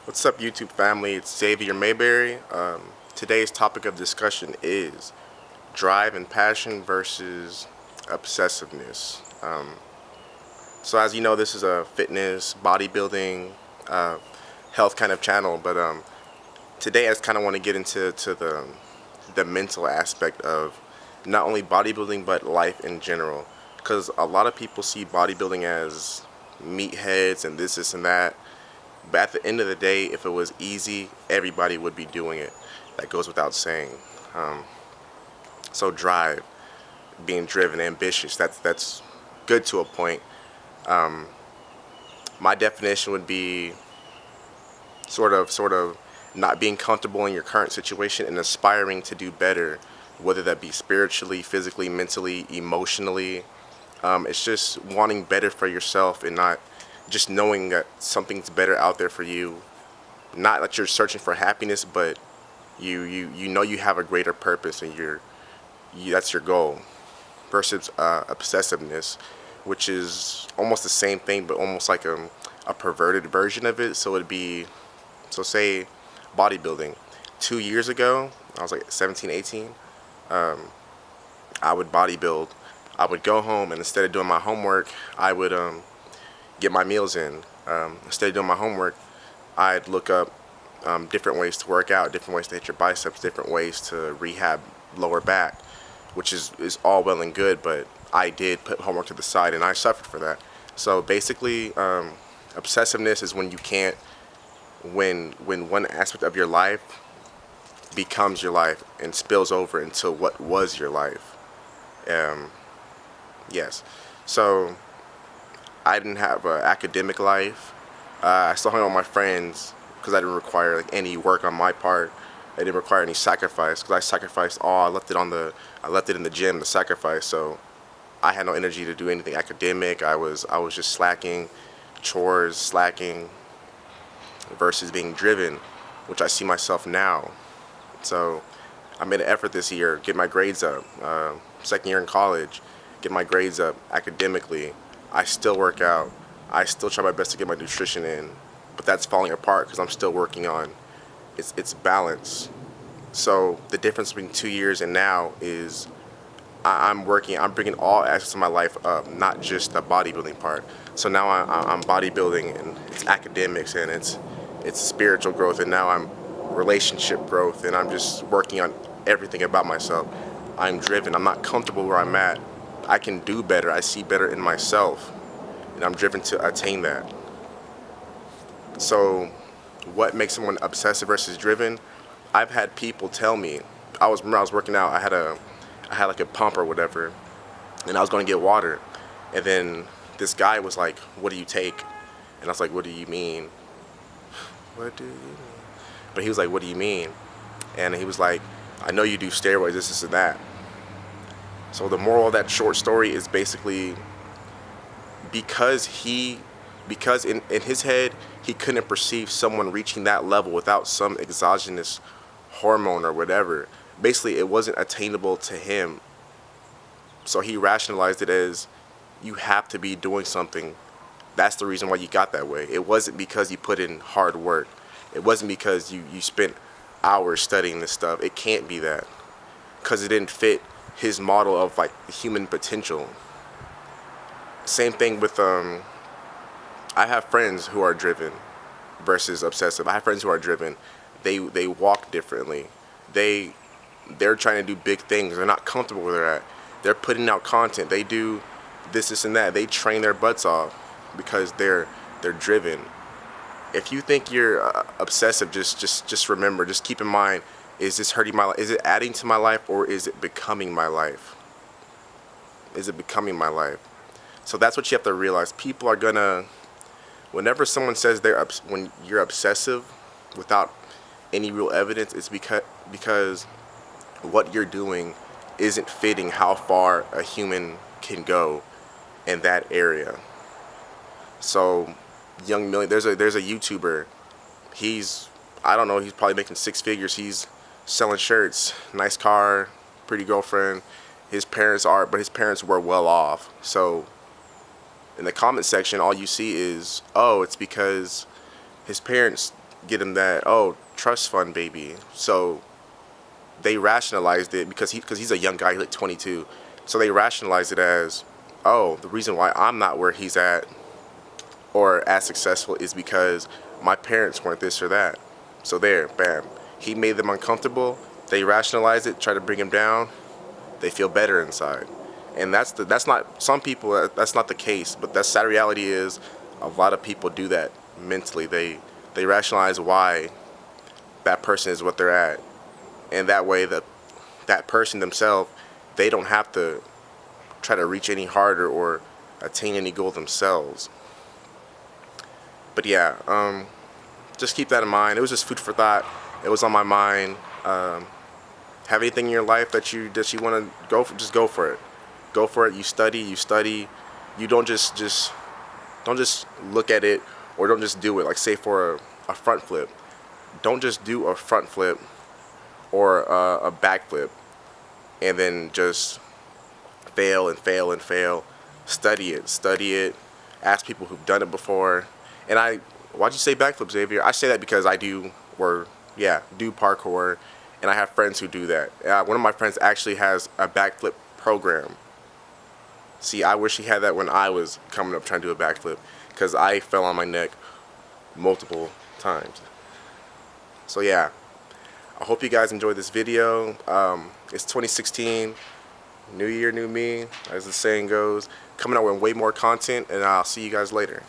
What's up, YouTube family? It's Xavier Mayberry. Today's topic of discussion is drive and passion versus obsessiveness. So, as you know, this is a fitness, bodybuilding, uh, health kind of channel. But today, I just kind of want to get into the mental aspect of not only bodybuilding but life in general. Because a lot of people see bodybuilding as meatheads and this and that. But at the end of the day, if it was easy, everybody would be doing it. That goes without saying. Um, so drive, being driven, ambitious, that's good to a point. Um, my definition would be sort of not being comfortable in your current situation and aspiring to do better, whether that be spiritually, physically, mentally, emotionally. It's just wanting better for yourself and not just knowing that something's better out there for you. Not that you're searching for happiness, but you know you have a greater purpose and that's your goal. Versus obsessiveness, which is almost the same thing, but almost like a perverted version of it. So it'd be, so say bodybuilding. 2 years ago, I was like 17, 18. I would bodybuild. I would go home and instead of doing my homework, I would get my meals in. Instead of doing my homework, I'd look up different ways to work out, different ways to hit your biceps, different ways to rehab lower back, which is all well and good, but I did put homework to the side and I suffered for that. So basically, obsessiveness is when you can't, when one aspect of your life becomes your life and spills over into what was your life. Um, yes. So I didn't have an academic life. I still hung out with my friends because I didn't require like any work on my part. I didn't require any sacrifice because I sacrificed all. I left it in the gym to sacrifice. So I had no energy to do anything academic. I was just slacking, chores, slacking, versus being driven, which I see myself now. So I made an effort this year, get my grades up. Second year in college, get my grades up academically. I still work out. I still try my best to get my nutrition in, but that's falling apart because I'm still working on it's balance. So the difference between 2 years and now is I'm working. I'm bringing all aspects of my life up, not just the bodybuilding part. So now I'm bodybuilding and it's academics and it's spiritual growth and now I'm relationship growth and I'm just working on everything about myself. I'm driven. I'm not comfortable where I'm at. I can do better. I see better in myself, and I'm driven to attain that. So, what makes someone obsessive versus driven? I've had people tell me. Remember I was working out. I had like a pump or whatever, and I was going to get water, and then this guy was like, "What do you take?" And I was like, "What do you mean?" What do you mean? But he was like, "What do you mean?" And he was like, "I know you do steroids, this and that." So the moral of that short story is basically because in his head he couldn't perceive someone reaching that level without some exogenous hormone or whatever. Basically, it wasn't attainable to him. So he rationalized it as you have to be doing something. That's the reason why you got that way. It wasn't because you put in hard work. It wasn't because you spent hours studying this stuff. It can't be that because it didn't fit his model of like human potential. Same thing with I have friends who are driven versus obsessive. I have friends who are driven. They walk differently. They're trying to do big things. They're not comfortable where they're at. They're putting out content. They do this and that. They train their butts off because they're driven. If you think you're obsessive, just remember, just keep in mind, is this hurting my life? Is it adding to my life or is it becoming my life? Is it becoming my life? So that's what you have to realize. People are gonna, whenever someone says when you're obsessive without any real evidence, it's because what you're doing isn't fitting how far a human can go in that area. So there's a YouTuber. I don't know, he's probably making six figures. He's selling shirts, nice car, pretty girlfriend. But his parents were well off. So in the comment section, all you see is, oh, it's because his parents get him that, oh, trust fund baby. So they rationalized it because he's a young guy, he's like 22. So they rationalized it as, oh, the reason why I'm not where he's at or as successful is because my parents weren't this or that. So there, bam. He made them uncomfortable. They rationalize it, try to bring him down. They feel better inside. And that's not, some people, that's not the case, but that's sad reality is a lot of people do that mentally. They rationalize why that person is what they're at. And that way that person themselves, they don't have to try to reach any harder or attain any goal themselves. But yeah, just keep that in mind. It was just food for thought. It was on my mind. Have anything in your life that you want to go for? Just go for it. Go for it. You study. You don't just look at it or don't just do it. Like say for a front flip, don't just do a front flip or a backflip and then just fail and fail and fail. Study it. Ask people who've done it before. And why'd you say backflip, Xavier? I say that because I do parkour, and I have friends who do that. One of my friends actually has a backflip program. See, I wish he had that when I was coming up trying to do a backflip, because I fell on my neck multiple times. So yeah, I hope you guys enjoyed this video. It's 2016, new year, new me, as the saying goes. Coming out with way more content, and I'll see you guys later.